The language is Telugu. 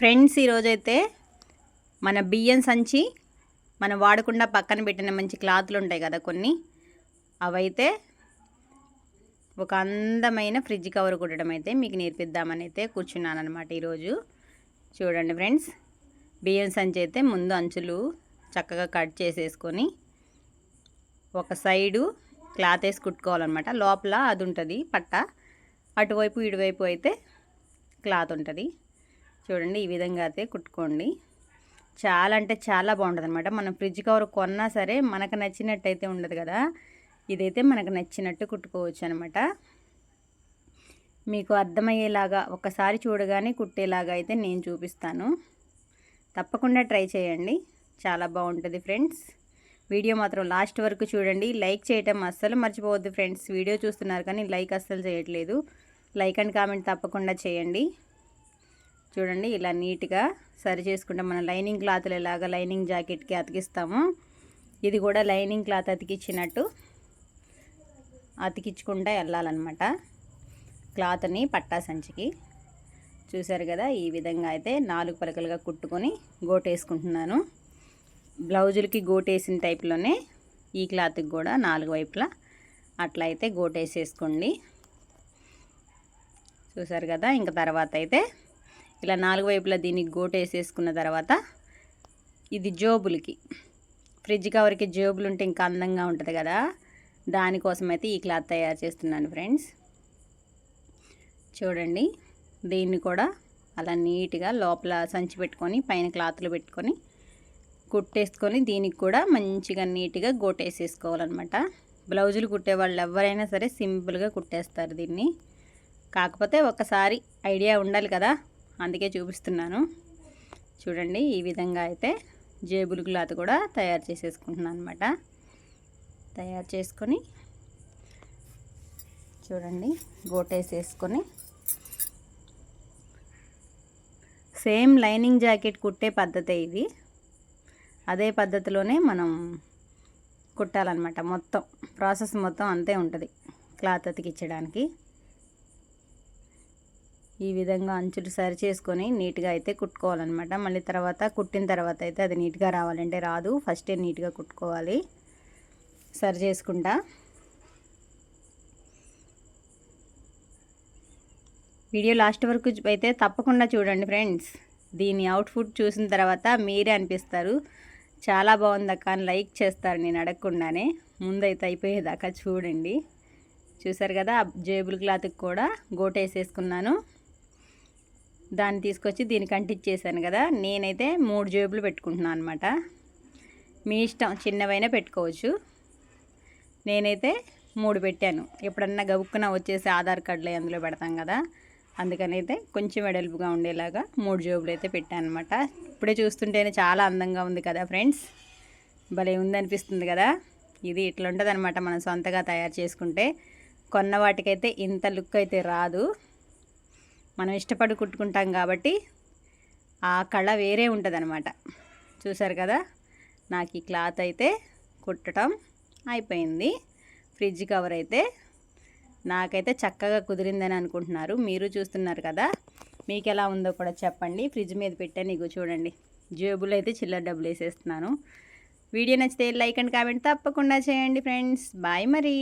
ఫ్రెండ్స్, ఈరోజైతే మన బియ్యం సంచి మనం వాడకుండా పక్కన పెట్టిన మంచి క్లాత్లు ఉంటాయి కదా కొన్ని, అవైతే ఒక అందమైన ఫ్రిడ్జ్ కవర్ కుట్టడం అయితే మీకు నేర్పిద్దామని అయితే కూర్చున్నాను అనమాట. ఈరోజు చూడండి ఫ్రెండ్స్, బియ్యం సంచి అయితే ముందు అంచులు చక్కగా కట్ చేసేసుకొని ఒక సైడు క్లాత్ వేసి కుట్టుకోవాలన్నమాట. లోపల అది ఉంటుంది పట్ట, అటువైపు ఇటువైపు అయితే క్లాత్ ఉంటుంది. చూడండి, ఈ విధంగా అయితే కుట్టుకోండి. చాలా అంటే చాలా బాగుంటుంది అనమాట. మనం ఫ్రిడ్జ్ కవర్ కొన్నా సరే మనకు నచ్చినట్టు అయితే ఉండదు కదా, ఇదైతే మనకు నచ్చినట్టు కుట్టుకోవచ్చు అనమాట. మీకు అర్థమయ్యేలాగా ఒకసారి చూడగానే కుట్టేలాగా అయితే నేను చూపిస్తాను. తప్పకుండా ట్రై చేయండి, చాలా బాగుంటుంది ఫ్రెండ్స్. వీడియో మాత్రం లాస్ట్ వరకు చూడండి. లైక్ చేయటం అస్సలు మర్చిపోవద్దు ఫ్రెండ్స్. వీడియో చూస్తున్నారు కానీ లైక్ అస్సలు చేయట్లేదు. లైక్ అండ్ కామెంట్ తప్పకుండా చేయండి. చూడండి, ఇలా నీట్గా సరి చేసుకుంటాం. మనం లైనింగ్ క్లాత్లు ఎలాగా లైనింగ్ జాకెట్కి అతికిస్తాము, ఇది కూడా లైనింగ్ క్లాత్ అతికించినట్టు అతికించుకుంటూ వెళ్ళాలన్నమాట క్లాత్ని పట్టా సంచికి. చూసారు కదా, ఈ విధంగా అయితే 4 పలకలుగా కుట్టుకొని గోటేసుకుంటున్నాను. బ్లౌజులకి గోటేసిన టైప్లోనే ఈ క్లాత్కి కూడా 4 వైపులా అట్లా అయితే గోటేసేసుకోండి. చూసారు కదా, ఇంకా తర్వాత అయితే ఇలా 4 వైపులా దీనికి గోటేసేసుకున్న తర్వాత ఇది జోబులకి, ఫ్రిడ్జ్ కవర్కి జోబులు ఉంటే ఇంకా అందంగా ఉంటుంది కదా, దానికోసం అయితే ఈ క్లాత్ తయారు చేస్తున్నాను ఫ్రెండ్స్. చూడండి, దీన్ని కూడా అలా నీట్గా లోపల సంచి పెట్టుకొని పైన క్లాత్లు పెట్టుకొని కుట్టేసుకొని దీనికి కూడా మంచిగా నీట్గా గోటేసేసుకోవాలన్నమాట. బ్లౌజులు కుట్టే వాళ్ళు ఎవరైనా సరే సింపుల్గా కుట్టేస్తారు దీన్ని. కాకపోతే ఒకసారి ఐడియా ఉండాలి కదా, అందుకే చూపిస్తున్నాను. చూడండి, ఈ విధంగా అయితే జేబులు క్లాత్ కూడా తయారు చేసేసుకుంటున్నాను అనమాట. తయారు చేసుకొని చూడండి గోటేసేసుకొని సేమ్ లైనింగ్ జాకెట్ కుట్టే పద్ధతే ఇది. అదే పద్ధతిలోనే మనం కుట్టాలన్నమాట. మొత్తం ప్రాసెస్ మొత్తం అంతే ఉంటుంది క్లాత్ అతికించడానికి. ఈ విధంగా అంచులు సరి చేసుకొని నీట్గా అయితే కుట్టుకోవాలన్నమాట. మళ్ళీ తర్వాత కుట్టిన తర్వాత అయితే అది నీట్గా రావాలంటే రాదు, ఫస్టే నీట్గా కుట్టుకోవాలి సరి చేసుకుంటా. వీడియో లాస్ట్ వరకు అయితే తప్పకుండా చూడండి ఫ్రెండ్స్. దీని అవుట్ఫుట్ చూసిన తర్వాత మీరే అనిపిస్తారు చాలా బాగుంది అక్క అని లైక్ చేస్తారు, నేను అడగకుండానే. ముందైతే అయిపోయేదాకా చూడండి. చూసారు కదా, జేబుల్ క్లాత్కి కూడా గోటేసేసుకున్నాను. దాన్ని తీసుకొచ్చి దీనికి అంటించేసాను కదా. నేనైతే 3 జేబులు పెట్టుకుంటున్నాను అనమాట. మీ ఇష్టం, చిన్నవైనా పెట్టుకోవచ్చు. నేనైతే 3 పెట్టాను. ఎప్పుడన్నా గబుక్కున వచ్చేసి ఆధార్ కార్డులో అందులో పెడతాం కదా, అందుకని అయితే కొంచెం వెడల్పుగా ఉండేలాగా 3 జేబులు అయితే పెట్టాను అనమాట. ఇప్పుడే చూస్తుంటేనే చాలా అందంగా ఉంది కదా ఫ్రెండ్స్, భలే ఉందనిపిస్తుంది కదా. ఇది ఇట్లా ఉంటుంది అనమాట మనం సొంతగా తయారు చేసుకుంటే. కొన్న వాటికైతే ఇంత లుక్ అయితే రాదు. మనం ఇష్టపడి కుట్టుకుంటాం కాబట్టి ఆ కళ వేరే ఉంటుంది అనమాట. చూసారు కదా, నాకు ఈ క్లాత్ అయితే కుట్టడం అయిపోయింది. ఫ్రిడ్జ్ కవర్ అయితే నాకైతే చక్కగా కుదిరిందని అనుకుంటున్నారు. మీరు చూస్తున్నారు కదా, మీకు ఎలా ఉందో కూడా చెప్పండి. ఫ్రిడ్జ్ మీద పెట్టాను, ఇగో చూడండి. జేబులు అయితే చిల్లర డబ్బులు వేసేస్తున్నాను. వీడియో నచ్చితే లైక్ అండ్ కామెంట్ తప్పకుండా చేయండి ఫ్రెండ్స్. బాయ్ మరి.